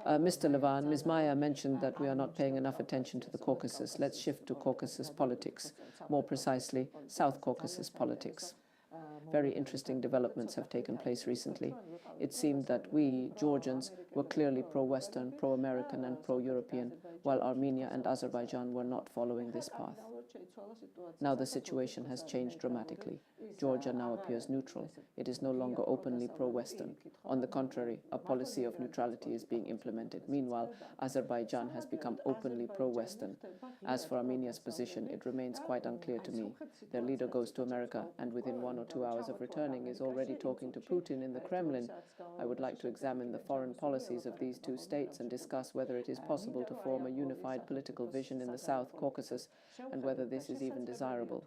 Mr. Levan, Ms. Maya mentioned that we are not paying enough attention to the Caucasus. Let's shift to Caucasus politics, more precisely, South Caucasus politics. Very interesting developments have taken place recently. It seemed that we, Georgians, were clearly pro-Western, pro-American and pro-European, while Armenia and Azerbaijan were not following this path. Now the situation has changed dramatically. Georgia now appears neutral. It is no longer openly pro-Western. On the contrary, a policy of neutrality is being implemented. Meanwhile, Azerbaijan has become openly pro-Western. As for Armenia's position, it remains quite unclear to me. Their leader goes to America and within 1 or 2 hours of returning is already talking to Putin in the Kremlin. I would like to examine the foreign policies of these two states and discuss whether it is possible to form a unified political vision in the South Caucasus and whether this is even desirable.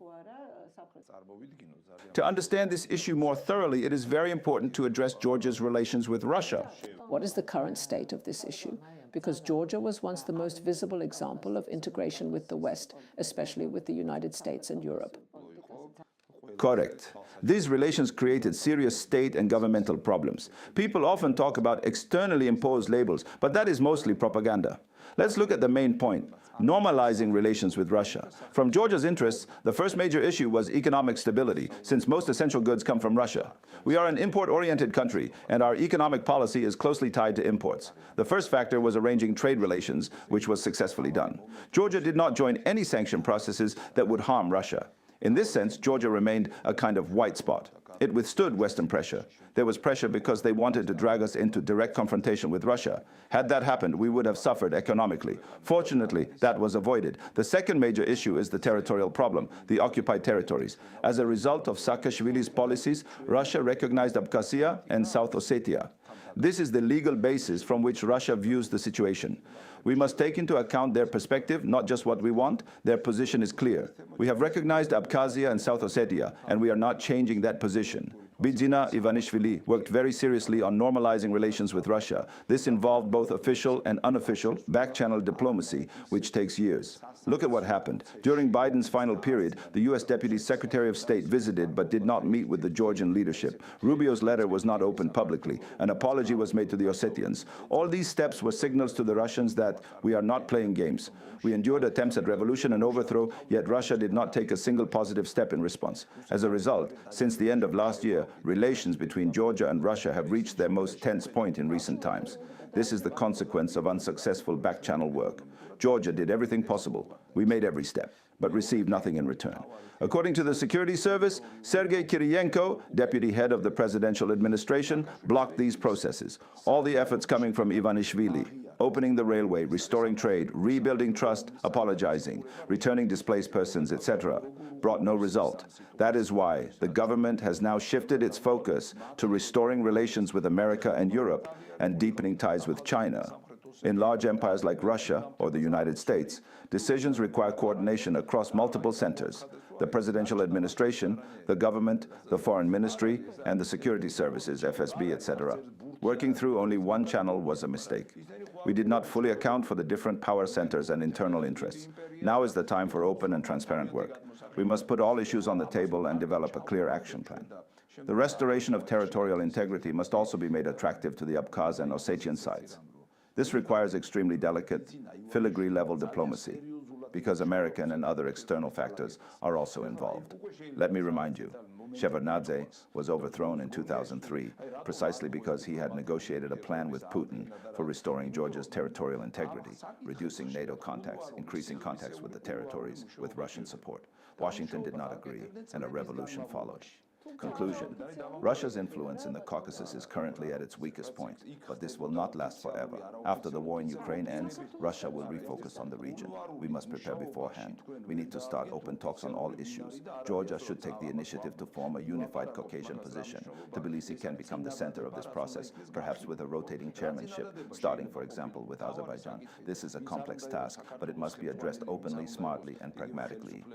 To understand this issue more thoroughly, it is very important to address Georgia's relations with Russia. What is the current state of this issue? Because Georgia was once the most visible example of integration with the West, especially with the United States and Europe. Correct. These relations created serious state and governmental problems. People often talk about externally imposed labels, but that is mostly propaganda. Let's look at the main point, normalizing relations with Russia. From Georgia's interests, the first major issue was economic stability, since most essential goods come from Russia. We are an import-oriented country, and our economic policy is closely tied to imports. The first factor was arranging trade relations, which was successfully done. Georgia did not join any sanction processes that would harm Russia. In this sense, Georgia remained a kind of white spot. It withstood Western pressure. There was pressure because they wanted to drag us into direct confrontation with Russia. Had that happened, we would have suffered economically. Fortunately, that was avoided. The second major issue is the territorial problem, the occupied territories. As a result of Saakashvili's policies, Russia recognized Abkhazia and South Ossetia. This is the legal basis from which Russia views the situation. We must take into account their perspective, not just what we want. Their position is clear. We have recognized Abkhazia and South Ossetia, and we are not changing that position. Bidzina Ivanishvili worked very seriously on normalizing relations with Russia. This involved both official and unofficial back-channel diplomacy, which takes years. Look at what happened. During Biden's final period, the U.S. Deputy Secretary of State visited but did not meet with the Georgian leadership. Rubio's letter was not opened publicly. An apology was made to the Ossetians. All these steps were signals to the Russians that we are not playing games. We endured attempts at revolution and overthrow, yet Russia did not take a single positive step in response. As a result, since the end of last year, relations between Georgia and Russia have reached their most tense point in recent times. This is the consequence of unsuccessful back-channel work. Georgia did everything possible. We made every step, but received nothing in return. According to the security service, Sergei Kiriyenko, deputy head of the presidential administration, blocked these processes. All the efforts coming from Ivanishvili, opening the railway, restoring trade, rebuilding trust, apologizing, returning displaced persons, etc., brought no result. That is why the government has now shifted its focus to restoring relations with America and Europe and deepening ties with China. In large empires like Russia or the United States, decisions require coordination across multiple centers: the presidential administration, the government, the foreign ministry, and the security services, FSB, etc. Working through only one channel was a mistake. We did not fully account for the different power centers and internal interests. Now is the time for open and transparent work. We must put all issues on the table and develop a clear action plan. The restoration of territorial integrity must also be made attractive to the Abkhaz and Ossetian sides. This requires extremely delicate, filigree-level diplomacy, because American and other external factors are also involved. Let me remind you, Shevardnadze was overthrown in 2003 precisely because he had negotiated a plan with Putin for restoring Georgia's territorial integrity, reducing NATO contacts, increasing contacts with the territories with Russian support. Washington did not agree, and a revolution followed. Conclusion: Russia's influence in the Caucasus is currently at its weakest point, but this will not last forever. After the war in Ukraine ends, Russia will refocus on the region. We must prepare beforehand. We need to start open talks on all issues. Georgia should take the initiative to form a unified Caucasian position. Tbilisi can become the center of this process, perhaps with a rotating chairmanship, starting, for example, with Azerbaijan. This is a complex task, but it must be addressed openly, smartly, and pragmatically.